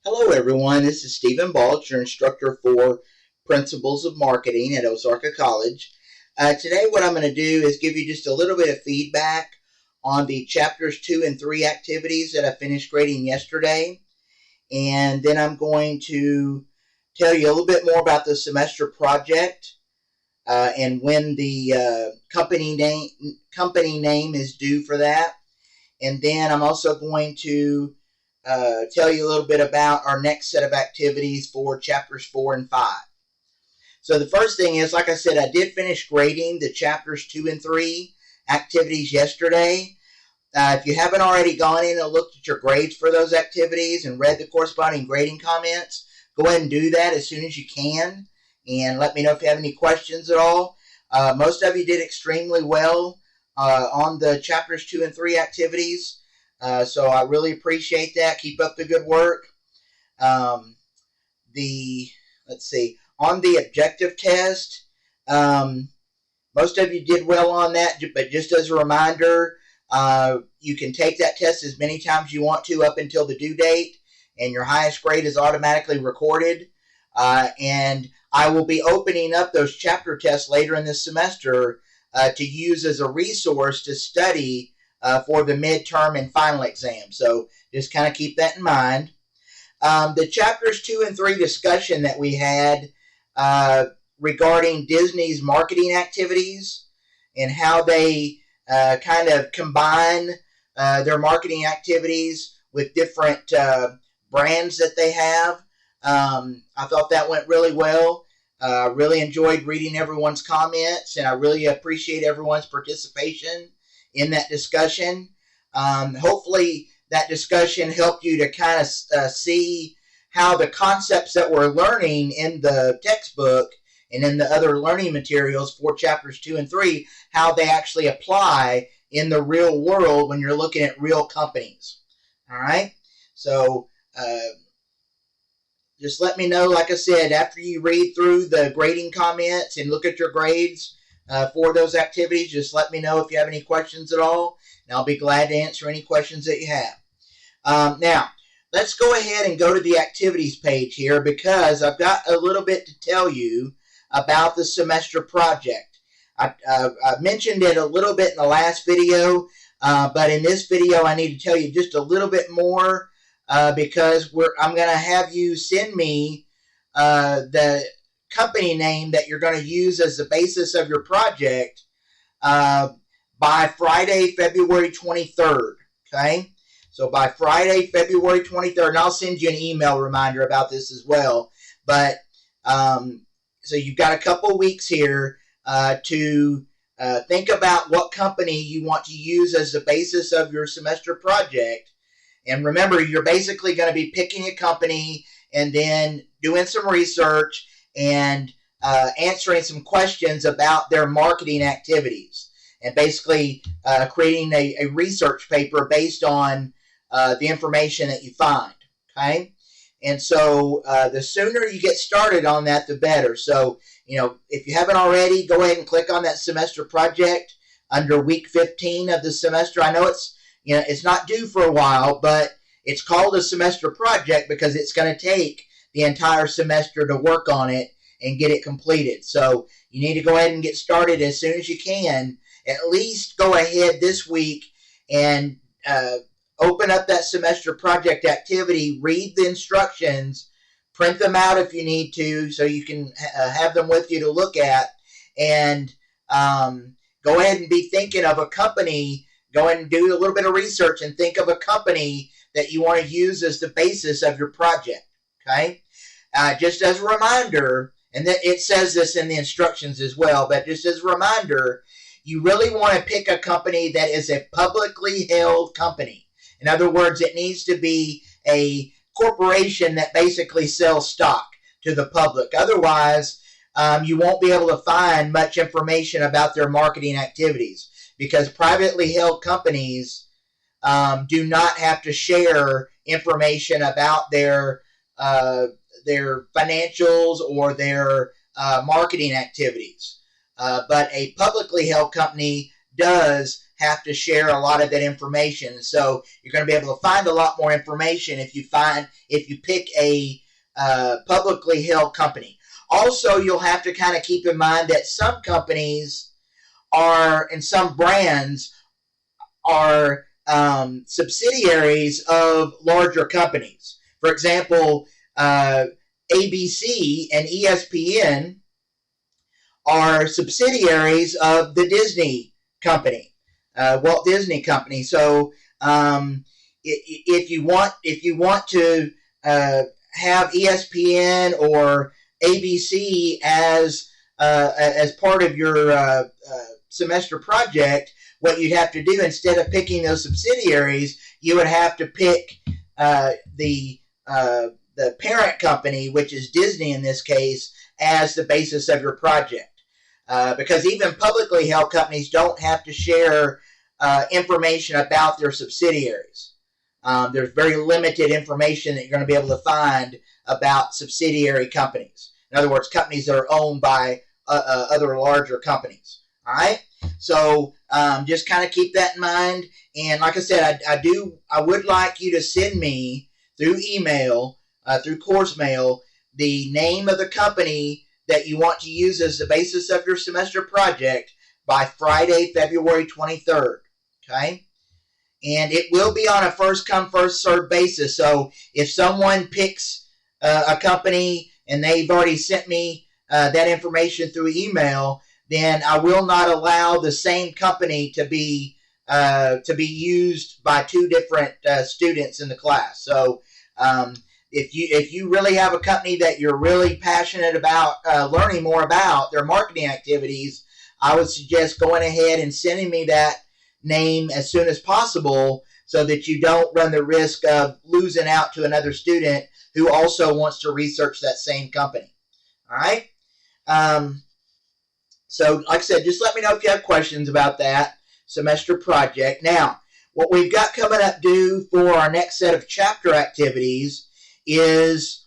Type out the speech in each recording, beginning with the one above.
Hello everyone, this is Stephen Balch, your instructor for Principles of Marketing at Ozarka College. Today what I'm going to do is give you just a little bit of feedback on the chapters 2 and 3 activities that I finished grading yesterday. And then I'm going to tell you a little bit more about the semester project and when the company name is due for that. And then I'm also going to tell you a little bit about our next set of activities for chapters 4 and 5. So the first thing is, like I said, I did finish grading the chapters 2 and 3 activities yesterday. If you haven't already gone in and looked at your grades for those activities and read the corresponding grading comments, go ahead and do that as soon as you can. And let me know if you have any questions at all. Most of you did extremely well on the chapters 2 and 3 activities. So I really appreciate that. Keep up the good work. On the objective test, most of you did well on that, but just as a reminder, you can take that test as many times as you want to up until the due date, and your highest grade is automatically recorded. And I will be opening up those chapter tests later in this semester to use as a resource to study for the midterm and final exam. So just kind of keep that in mind. The chapters 2 and 3 discussion that we had regarding Disney's marketing activities and how they kind of combine their marketing activities with different brands that they have. I thought that went really well. Really enjoyed reading everyone's comments, and I really appreciate everyone's participation in that discussion. Hopefully that discussion helped you to kind of see how the concepts that we're learning in the textbook and in the other learning materials for chapters 2 and 3, how they actually apply in the real world when you're looking at real companies. All right? So just let me know, like I said, after you read through the grading comments and look at your grades for those activities, just let me know if you have any questions at all, and I'll be glad to answer any questions that you have. Now, let's go ahead and go to the activities page here, because I've got a little bit to tell you about the semester project. I mentioned it a little bit in the last video, but in this video I need to tell you just a little bit more because I'm going to have you send me the company name that you're going to use as the basis of your project by Friday, February 23rd. Okay? So by Friday, February 23rd, and I'll send you an email reminder about this as well. But so you've got a couple weeks here to think about what company you want to use as the basis of your semester project. And remember, you're basically going to be picking a company and then doing some research and answering some questions about their marketing activities, and basically creating a research paper based on the information that you find. Okay? And so the sooner you get started on that, the better. So, if you haven't already, go ahead and click on that semester project under week 15 of the semester. I know it's not due for a while, but it's called a semester project because it's going to take the entire semester to work on it and get it completed. So you need to go ahead and get started as soon as you can. At least go ahead this week and open up that semester project activity, read the instructions, print them out if you need to so you can have them with you to look at, and go ahead and be thinking of a company. Go ahead and do a little bit of research and think of a company that you want to use as the basis of your project. Okay? Just as a reminder, and it says this in the instructions as well, but just as a reminder, you really want to pick a company that is a publicly held company. In other words, it needs to be a corporation that basically sells stock to the public. Otherwise, you won't be able to find much information about their marketing activities, because privately held companies do not have to share information about their financials or their marketing activities. But a publicly held company does have to share a lot of that information. So you're going to be able to find a lot more information if you pick a publicly held company. Also, you'll have to kind of keep in mind that some companies and some brands are subsidiaries of larger companies. For example, ABC and ESPN are subsidiaries of the Disney company, Walt Disney Company. So if you want to have ESPN or ABC as part of your semester project, what you'd have to do, instead of picking those subsidiaries, you would have to pick the parent company, which is Disney in this case, as the basis of your project. Because even publicly held companies don't have to share information about their subsidiaries. There's very limited information that you're going to be able to find about subsidiary companies. In other words, companies that are owned by other larger companies. All right? So just kind of keep that in mind. And like I said, I would like you to send me through email, through course mail, the name of the company that you want to use as the basis of your semester project by Friday, February 23rd. Okay? And it will be on a first-come, first-served basis. So if someone picks a company and they've already sent me that information through email, then I will not allow the same company to be used by two different students in the class. So if you really have a company that you're really passionate about learning more about their marketing activities, I would suggest going ahead and sending me that name as soon as possible so that you don't run the risk of losing out to another student who also wants to research that same company. All right? So, like I said, just let me know if you have questions about that semester project. Now, what we've got coming up due for our next set of chapter activities is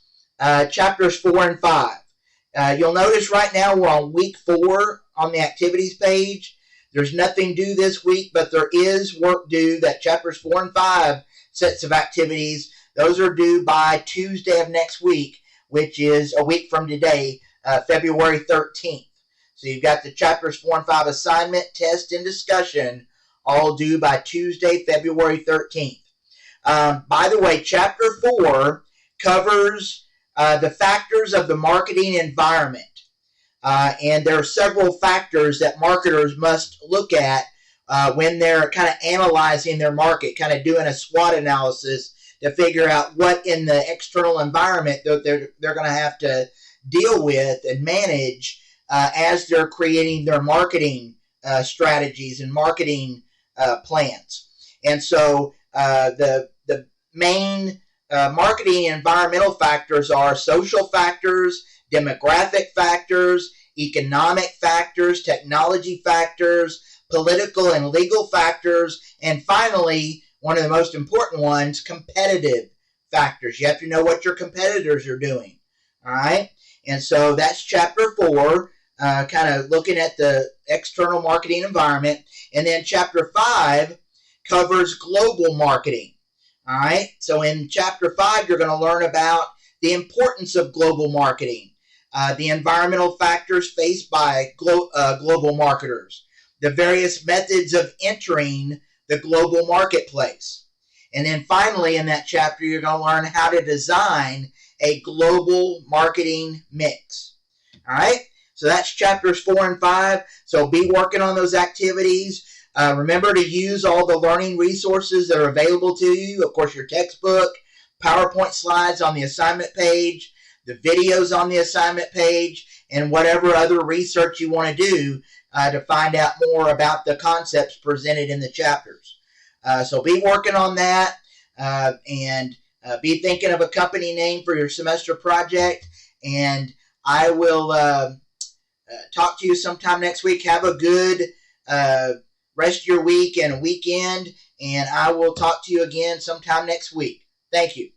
chapters 4 and 5. You'll notice right now we're on week 4 on the activities page. There's nothing due this week, but there is work due. That chapters 4 and 5 sets of activities, those are due by Tuesday of next week, which is a week from today, February 13th. So you've got the chapters 4 and 5 assignment, test, and discussion all due by Tuesday, February 13th. By the way, chapter 4 covers the factors of the marketing environment. And there are several factors that marketers must look at when they're kind of analyzing their market, kind of doing a SWOT analysis to figure out what in the external environment that they're going to have to deal with and manage as they're creating their marketing strategies and marketing plans. And so the main marketing environmental factors are social factors, demographic factors, economic factors, technology factors, political and legal factors, and finally, one of the most important ones, competitive factors. You have to know what your competitors are doing. All right? And so that's chapter 4, kind of looking at the external marketing environment. And then chapter 5 covers global marketing. All right? So in chapter 5, you're going to learn about the importance of global marketing, the environmental factors faced by global marketers, the various methods of entering the global marketplace. And then finally, in that chapter, you're going to learn how to design a global marketing mix. All right? So that's chapters 4 and 5. So be working on those activities. Remember to use all the learning resources that are available to you. Of course, your textbook, PowerPoint slides on the assignment page, the videos on the assignment page, and whatever other research you want to do to find out more about the concepts presented in the chapters. So be working on that and be thinking of a company name for your semester project. And I will talk to you sometime next week. Have a good rest of your week and a weekend. And I will talk to you again sometime next week. Thank you.